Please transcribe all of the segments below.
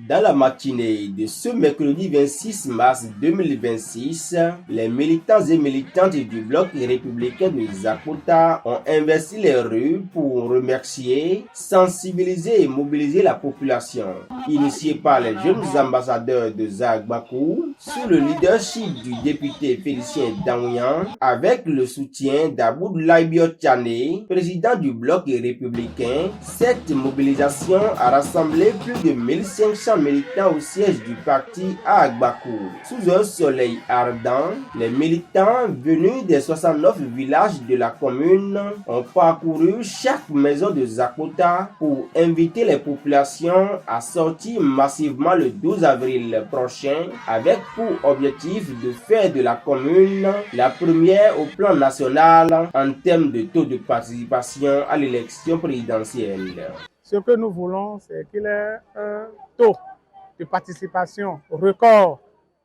Dans la matinée de ce mercredi 26 mars 2026, les militants et militantes du bloc républicain de Zakota ont investi les rues pour remercier, sensibiliser et mobiliser la population. Initié par les jeunes ambassadeurs de Zagbakou, sous le leadership du député Félicien Daouyan, avec le soutien d'Aboudlaye Biotchane, président du bloc républicain, cette mobilisation a rassemblé plus de 1500 militants au siège du parti à Agbakou. Sous un soleil ardent, les militants venus des 69 villages de la commune ont parcouru chaque maison de Zakota pour inviter les populations à sortir massivement le 12 avril prochain avec pour objectif de faire de la commune la première au plan national en termes de taux de participation à l'élection présidentielle. Ce que nous voulons, c'est qu'il y ait un taux de participation record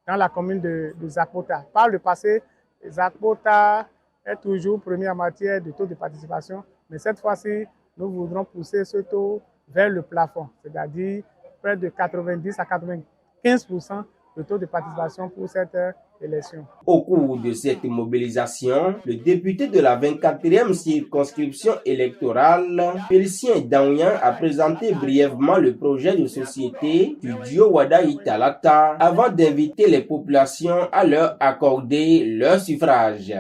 dans la commune de Zakota. Par le passé, Zakota est toujours premier en matière de taux de participation, mais cette fois-ci, nous voudrons pousser ce taux vers le plafond, c'est-à-dire près de 90 à 95% de taux de participation pour cette élection. Au cours de cette mobilisation, le député de la 24e circonscription électorale, Félicien Daouyan, a présenté brièvement le projet de société du duo Wadayi Talata avant d'inviter les populations à leur accorder leur suffrage.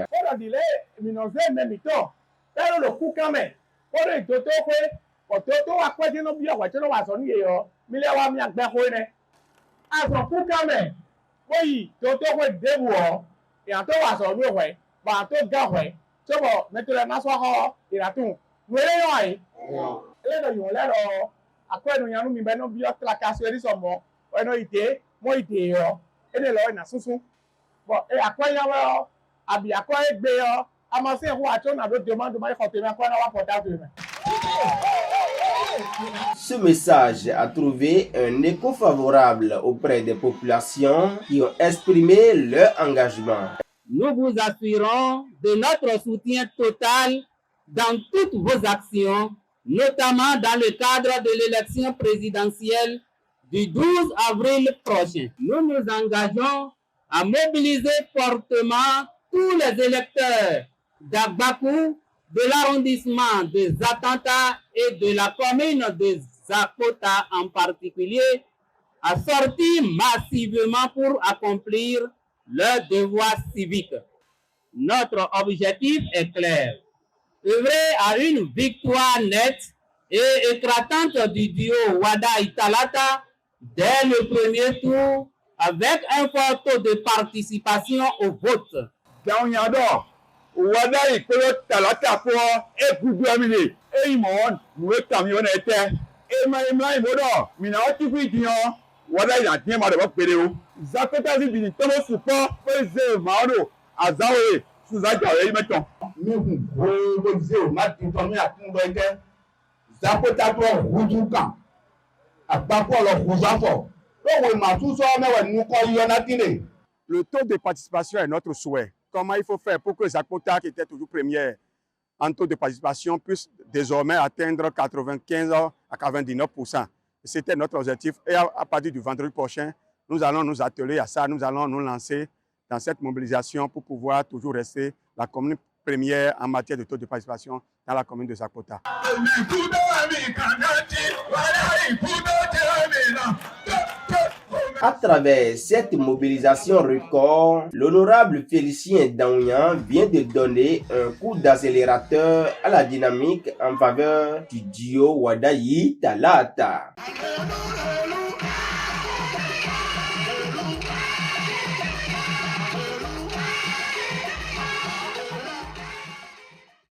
Oui, toto ko debu o e an to wa so mi we ba to ga we so bo me to le ma so ho e ra tun we le yo ai le do yo le ro akwa no yanu mi be no bi o tla ka so ri so mo o no ite mo ite yo e le lo na sunsun bo e akwa ya we abi akwa e gbe yo ama se hu acho na do demand ma ko te me akwa na wa port out me. Ce message a trouvé un écho favorable auprès des populations qui ont exprimé leur engagement. Nous vous assurons de notre soutien total dans toutes vos actions, notamment dans le cadre de l'élection présidentielle du 12 avril prochain. Nous nous engageons à mobiliser fortement tous les électeurs d'Agbakou, de l'arrondissement de Zatanta et de la commune de Zakota en particulier, à sortir massivement pour accomplir leur devoir civique. Notre objectif est clair: œuvrer à une victoire nette et éclatante du duo Wadayi Talata dès le premier tour avec un fort taux de participation au vote. Wadayi Talata pour gouverner et imon nous camionnettes et ma imodo mina otiku dion Wadayi na tie ma de pere Zakota bi ni tomo support pese maodo azawe suzaja e meton nous go zero ma ti to mi atun do ite Zakota to hujukan Agbakou lo huzafo lo we ma tu so mewe nu ko yo na tine. Le taux de participation est notre souhait. Comment il faut faire pour que Zakota, qui était toujours première en taux de participation, puisse désormais atteindre 95 à 99%. C'était notre objectif. Et à partir du vendredi prochain, nous allons nous atteler à ça. Nous allons nous lancer dans cette mobilisation pour pouvoir toujours rester la commune première en matière de taux de participation dans la commune de Zakota. À travers cette mobilisation record, l'honorable Félicien Daouyan vient de donner un coup d'accélérateur à la dynamique en faveur du duo Wadayi Talata.